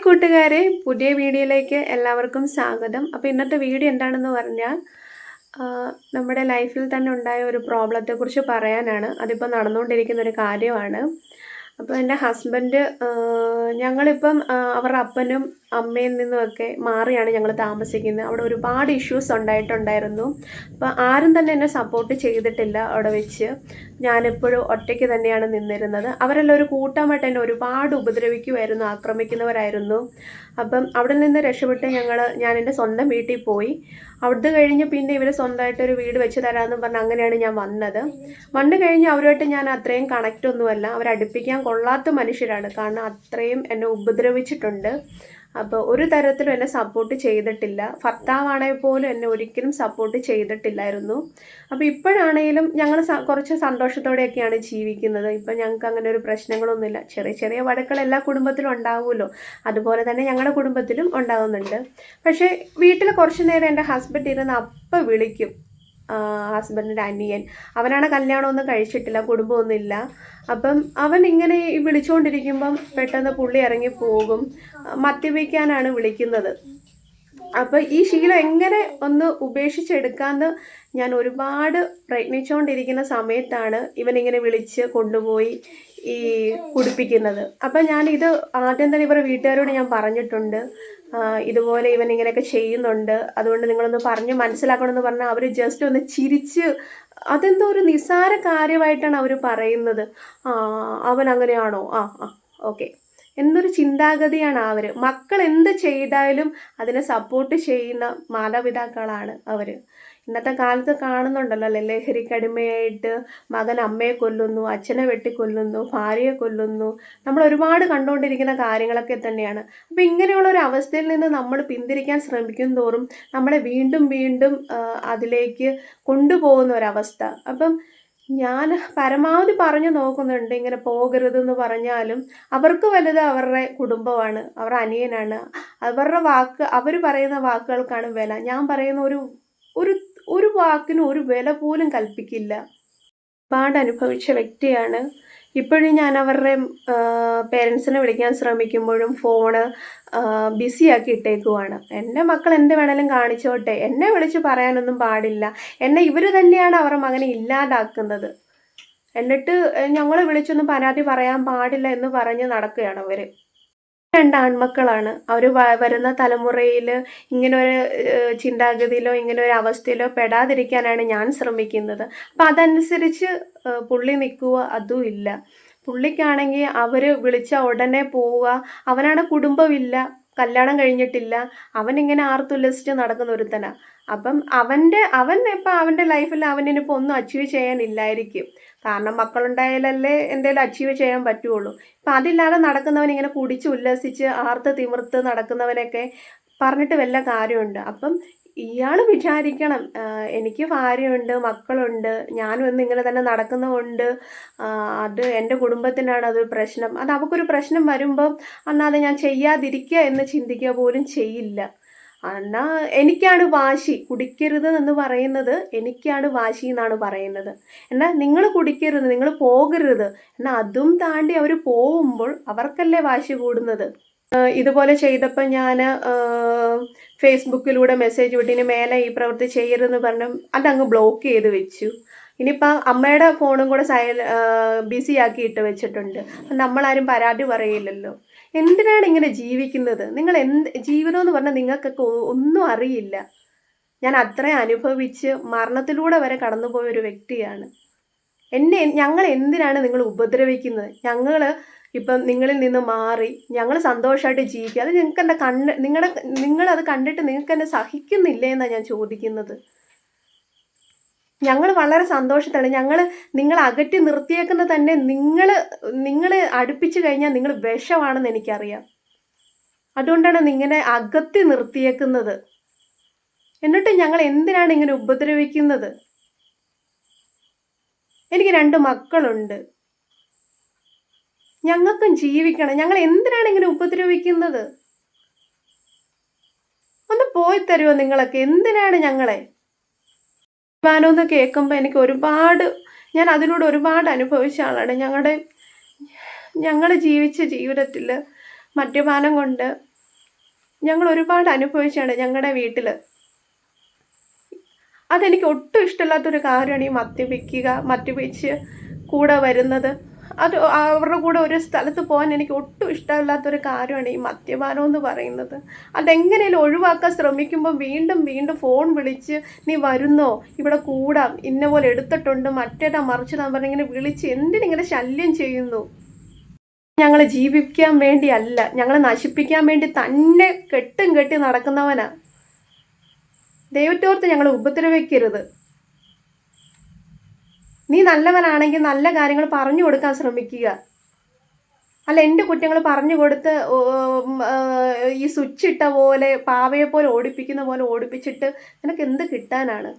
കൂട്ടുകാരെ, പുതിയ വീഡിയോയിലേക്ക് എല്ലാവർക്കും സ്വാഗതം. അപ്പോൾ ഇന്നത്തെ വീഡിയോ എന്താണെന്ന് പറഞ്ഞാൽ നമ്മുടെ ലൈഫിൽ തന്നെ ഉണ്ടായ ഒരു പ്രോബ്ലത്തെക്കുറിച്ച് പറയാനാണ്. അതിപ്പോൾ നടന്നുകൊണ്ടിരിക്കുന്ന ഒരു കാര്യമാണ്. അപ്പോൾ എൻ്റെ ഹസ്ബൻഡ് ഞങ്ങളിപ്പം അവരുടെ അപ്പനും അമ്മയിൽ നിന്നുമൊക്കെ മാറിയാണ് ഞങ്ങൾ താമസിക്കുന്നത്. അവിടെ ഒരുപാട് ഇഷ്യൂസ് ഉണ്ടായിട്ടുണ്ടായിരുന്നു. അപ്പോൾ ആരും തന്നെ എന്നെ സപ്പോർട്ട് ചെയ്തിട്ടില്ല. അവിടെ വെച്ച് ഞാനെപ്പോഴും ഒറ്റയ്ക്ക് തന്നെയാണ് നിന്നിരുന്നത്. അവരെല്ലാം ഒരു കൂട്ടമായിട്ട് എന്നെ ഒരുപാട് ഉപദ്രവിക്കുമായിരുന്നു, ആക്രമിക്കുന്നവരായിരുന്നു. അപ്പം അവിടെ നിന്ന് രക്ഷപ്പെട്ട് ഞാൻ എൻ്റെ സ്വന്തം വീട്ടിൽ പോയി. അവിടുന്ന് കഴിഞ്ഞ് പിന്നെ ഇവർ സ്വന്തമായിട്ടൊരു വീട് വെച്ച് തരാമെന്നും പറഞ്ഞ് അങ്ങനെയാണ് ഞാൻ വന്നു കഴിഞ്ഞ് അവരുമായിട്ട് ഞാൻ അത്രയും കണക്റ്റ് ഒന്നുമല്ല. അവരടുപ്പിക്കാൻ കൊള്ളാത്ത മനുഷ്യരാണ്. കാരണം അത്രയും എന്നെ ഉപദ്രവിച്ചിട്ടുണ്ട്. അപ്പോൾ ഒരു തരത്തിലും എന്നെ സപ്പോർട്ട് ചെയ്തിട്ടില്ല. ഭർത്താവാണെങ്കിൽ പോലും എന്നെ ഒരിക്കലും സപ്പോർട്ട് ചെയ്തിട്ടില്ലായിരുന്നു. അപ്പോൾ ഇപ്പോഴാണെങ്കിലും ഞങ്ങൾ കുറച്ച് സന്തോഷത്തോടെയൊക്കെയാണ് ജീവിക്കുന്നത്. ഇപ്പം ഞങ്ങൾക്ക് അങ്ങനെ ഒരു പ്രശ്നങ്ങളൊന്നുമില്ല. ചെറിയ ചെറിയ വഴക്കുകൾ എല്ലാ കുടുംബത്തിലും ഉണ്ടാവുമല്ലോ, അതുപോലെ തന്നെ ഞങ്ങളുടെ കുടുംബത്തിലും ഉണ്ടാകുന്നുണ്ട്. പക്ഷേ വീട്ടിൽ കുറച്ച് നേരം എൻ്റെ ഹസ്ബൻഡ് ഇരുന്ന് അപ്പം വിളിക്കും. ഹസ്ബൻഡിൻ്റെ അനിയൻ, അവനാണ് കല്യാണമൊന്നും കഴിച്ചിട്ടില്ല, കുടുംബമൊന്നുമില്ല. അപ്പം അവൻ ഇങ്ങനെ വിളിച്ചുകൊണ്ടിരിക്കുമ്പം പെട്ടെന്ന് പുള്ളി ഇറങ്ങി പോകും. മദ്യപിക്കാനാണ് വിളിക്കുന്നത്. അപ്പോൾ ഈ ശീലം എങ്ങനെ ഒന്ന് ഉപേക്ഷിച്ചെടുക്കാമെന്ന് ഞാൻ ഒരുപാട് പ്രയത്നിച്ചുകൊണ്ടിരിക്കുന്ന സമയത്താണ് ഇവനിങ്ങനെ വിളിച്ച് കൊണ്ടുപോയി ഈ കുടിപ്പിക്കുന്നത്. അപ്പം ഞാനിത് ആദ്യം തന്നെ ഇവരുടെ വീട്ടുകാരോട് ഞാൻ പറഞ്ഞിട്ടുണ്ട്, ഇതുപോലെ ഇവൻ ഇങ്ങനെയൊക്കെ ചെയ്യുന്നുണ്ട്, അതുകൊണ്ട് നിങ്ങളൊന്ന് പറഞ്ഞ് മനസ്സിലാക്കണമെന്ന് പറഞ്ഞാൽ അവർ ജസ്റ്റ് ഒന്ന് ചിരിച്ച്, അതെന്തോ ഒരു നിസ്സാര കാര്യമായിട്ടാണ് അവർ പറയുന്നത്. അവൻ അങ്ങനെയാണോ, ഓക്കെ എന്നൊരു ചിന്താഗതിയാണ് അവർ. മക്കൾ എന്ത് ചെയ്താലും അതിനെ സപ്പോർട്ട് ചെയ്യുന്ന മാതാപിതാക്കളാണ് അവർ. ഇന്നത്തെ കാലത്ത് കാണുന്നുണ്ടല്ലോ അല്ലേ, ലഹരിക്കടിമയായിട്ട് മകൻ അമ്മയെ കൊല്ലുന്നു, അച്ഛനെ വെട്ടിക്കൊല്ലുന്നു, ഭാര്യയെ കൊല്ലുന്നു. നമ്മൾ ഒരുപാട് കണ്ടുകൊണ്ടിരിക്കുന്ന കാര്യങ്ങളൊക്കെ തന്നെയാണ്. അപ്പോൾ ഇങ്ങനെയുള്ളൊരു അവസ്ഥയിൽ നിന്ന് നമ്മൾ പിന്തിരിക്കാൻ ശ്രമിക്കും തോറും നമ്മളെ വീണ്ടും വീണ്ടും അതിലേക്ക് കൊണ്ടുപോകുന്ന ഒരവസ്ഥ. അപ്പം ഞാൻ പരമാവധി പറഞ്ഞു നോക്കുന്നുണ്ട്, ഇങ്ങനെ പോകരുതെന്ന് പറഞ്ഞാലും അവർക്ക് വലുത് അവരുടെ കുടുംബമാണ്, അവരുടെ അനിയനാണ്. അവർ പറയുന്ന വാക്കുകൾക്കാണ് വില. ഞാൻ പറയുന്ന ഒരു വാക്കിനും ഒരു വില പോലും കൽപ്പിക്കില്ല. ഒരുപാട് അനുഭവിച്ച വ്യക്തിയാണ്. ഇപ്പോഴും ഞാൻ അവരുടെ പേരൻസിനെ വിളിക്കാൻ ശ്രമിക്കുമ്പോഴും ഫോണ് ബിസിയാക്കി ഇട്ടേക്കുവാണ്. എൻ്റെ മക്കൾ എന്ത് വേണേലും കാണിച്ചോട്ടെ, എന്നെ വിളിച്ച് പറയാനൊന്നും പാടില്ല. എന്നെ ഇവർ തന്നെയാണ് അവരുടെ മകനെ ഇല്ലാതാക്കുന്നത്. എന്നിട്ട് ഞങ്ങളെ വിളിച്ചൊന്നും പരാതി പറയാൻ പാടില്ല എന്ന് പറഞ്ഞ് നടക്കുകയാണ് അവർ. 2 ആൺമക്കളാണ്. അവർ വരുന്ന തലമുറയിൽ ഇങ്ങനൊരു ചിന്താഗതിയിലോ ഇങ്ങനൊരു അവസ്ഥയിലോ പെടാതിരിക്കാനാണ് ഞാൻ ശ്രമിക്കുന്നത്. അപ്പം അതനുസരിച്ച് പുള്ളി നിൽക്കുക അതും ഇല്ല. പുള്ളിക്കാണെങ്കിൽ അവർ വിളിച്ച ഉടനെ പോവുക. അവനാണ് കുടുംബമില്ല, കല്യാണം കഴിഞ്ഞിട്ടില്ല, അവനിങ്ങനെ ആർത്തുല്ലസിച്ച് നടക്കുന്ന ഒരുത്തനാണ്. അപ്പം അവൻ ഇപ്പം അവൻ്റെ ലൈഫിൽ അവനിപ്പോൾ ഒന്നും അച്ചീവ് ചെയ്യാനില്ലായിരിക്കും. കാരണം മക്കളുണ്ടായാലല്ലേ എന്തെങ്കിലും അച്ചീവ് ചെയ്യാൻ പറ്റുള്ളൂ. അപ്പം അതില്ലാതെ നടക്കുന്നവൻ ഇങ്ങനെ കുടിച്ച് ഉല്ലസിച്ച് ആർത്ത് തിമിർത്ത് നടക്കുന്നവനൊക്കെ പറഞ്ഞിട്ട് വല്ല കാര്യമുണ്ട്. അപ്പം ഇയാൾ വിചാരിക്കണം, എനിക്ക് ഭാര്യയുണ്ട്, മക്കളുണ്ട്, ഞാനും ഇന്ന് ഇങ്ങനെ തന്നെ നടക്കുന്നതുകൊണ്ട് അത് എൻ്റെ കുടുംബത്തിനാണ് അതൊരു പ്രശ്നം. അത് അവൾക്കൊരു പ്രശ്നം വരുമ്പം എന്നാൽ ഞാൻ ചെയ്യാതിരിക്കുക എന്ന് ചിന്തിക്കുക പോലും ചെയ്യില്ല. എന്നാൽ എനിക്കാണ് വാശി, കുടിക്കരുത് എന്ന് പറയുന്നത് എനിക്കാണ് വാശി എന്നാണ് പറയുന്നത്. എന്നാൽ നിങ്ങൾ കുടിക്കരുത്, നിങ്ങൾ പോകരുത്, എന്നാൽ അതും താണ്ടി അവർ പോകുമ്പോൾ അവർക്കല്ലേ വാശി കൂടുന്നത്. ഇതുപോലെ ചെയ്തപ്പോൾ ഞാൻ ഫേസ്ബുക്കിലൂടെ മെസ്സേജ് വിട്ടിന് മേലെ ഈ പ്രവൃത്തി ചെയ്യരുതെന്ന് പറഞ്ഞു അതങ്ങ് ബ്ലോക്ക് ചെയ്ത് വെച്ചു. ഇനിയിപ്പോൾ അമ്മയുടെ ഫോണും കൂടെ ബിസി ആക്കി ഇട്ട് വെച്ചിട്ടുണ്ട്. നമ്മളാരും പരാതി പറയില്ലല്ലോ. എന്തിനാണ് ഇങ്ങനെ ജീവിക്കുന്നത്? നിങ്ങൾ ജീവിതം എന്ന് പറഞ്ഞാൽ നിങ്ങൾക്കൊക്കെ ഒന്നും അറിയില്ല. ഞാൻ അത്രയും അനുഭവിച്ച് മരണത്തിലൂടെ വരെ കടന്നുപോയ ഒരു വ്യക്തിയാണ്. ഞങ്ങൾ എന്തിനാണ് നിങ്ങൾ ഉപദ്രവിക്കുന്നത്? ഞങ്ങൾ ഇപ്പം നിങ്ങളിൽ നിന്ന് മാറി ഞങ്ങൾ സന്തോഷമായിട്ട് ജീവിക്കുക. അത് നിങ്ങൾക്ക് എൻ്റെ നിങ്ങളത് കണ്ടിട്ട് നിങ്ങൾക്ക് എന്നെ സഹിക്കുന്നില്ലേ എന്നാണ് ഞാൻ ചോദിക്കുന്നത്. ഞങ്ങൾ വളരെ സന്തോഷത്താണ്. നിങ്ങൾ അകറ്റി നിർത്തിയേക്കുന്നത് തന്നെ നിങ്ങൾ അടുപ്പിച്ച് കഴിഞ്ഞാൽ നിങ്ങൾ വിഷമാണെന്ന് എനിക്കറിയാം. അതുകൊണ്ടാണ് നിങ്ങളെ അകത്തി നിർത്തിയേക്കുന്നത്. എന്നിട്ട് ഞങ്ങൾ എന്തിനാണ് ഇങ്ങനെ ഉപദ്രവിക്കുന്നത്? എനിക്ക് 2 മക്കളുണ്ട്, ഞങ്ങൾക്കും ജീവിക്കണം. ഞങ്ങൾ എന്തിനാണ് ഇങ്ങനെ ഉപദ്രവിക്കുന്നത്? ഒന്ന് പോയി തരുമോ നിങ്ങളൊക്കെ? എന്തിനാണ് ഞങ്ങളെ മദ്യപാനമെന്ന് കേൾക്കുമ്പോൾ എനിക്ക് ഞാൻ അതിലൂടെ ഒരുപാട് അനുഭവിച്ച ആളാണ്. ഞങ്ങൾ ജീവിച്ച ജീവിതത്തിൽ മദ്യപാനം കൊണ്ട് ഞങ്ങൾ ഒരുപാട് അനുഭവിച്ചാണ് ഞങ്ങളുടെ വീട്ടിൽ. അതെനിക്ക് ഒട്ടും ഇഷ്ടമില്ലാത്തൊരു കാര്യമാണ് ഈ മദ്യപിച്ച് കൂടെ വരുന്നത്. അത് അവരുടെ കൂടെ ഒരു സ്ഥലത്ത് പോകാൻ എനിക്ക് ഒട്ടും ഇഷ്ടമില്ലാത്തൊരു കാര്യമാണ് ഈ മദ്യപാനം എന്ന് പറയുന്നത്. അതെങ്ങനെയും ഒഴിവാക്കാൻ ശ്രമിക്കുമ്പോൾ വീണ്ടും വീണ്ടും ഫോൺ വിളിച്ച് നീ വരുന്നോ, ഇവിടെ കൂടാം, ഇന്ന പോലെ എടുത്തിട്ടുണ്ട്, മറ്റേതാ മറിച്ചതാ പറഞ്ഞിങ്ങനെ വിളിച്ച് എന്തിനിങ്ങനെ ശല്യം ചെയ്യുന്നു. ഞങ്ങൾ ജീവിക്കാൻ വേണ്ടിയല്ല, ഞങ്ങൾ നശിപ്പിക്കാൻ വേണ്ടി തന്നെ കെട്ടും കെട്ടി നടക്കുന്നവനാ. ദൈവത്തോർത്ത് ഞങ്ങൾ ഉപദ്രവിക്കരുത്. നീ നല്ലവനാണെങ്കിൽ നല്ല കാര്യങ്ങൾ പറഞ്ഞു കൊടുക്കാൻ ശ്രമിക്കുക. അല്ല എൻ്റെ കുറ്റങ്ങൾ പറഞ്ഞു കൊടുത്ത് ഈ സ്വിച്ച് ഇട്ട പോലെ പാവയെ പോലെ ഓടിപ്പിക്കുന്ന പോലെ ഓടിപ്പിച്ചിട്ട് നിനക്ക് എന്ത് കിട്ടാനാണ്?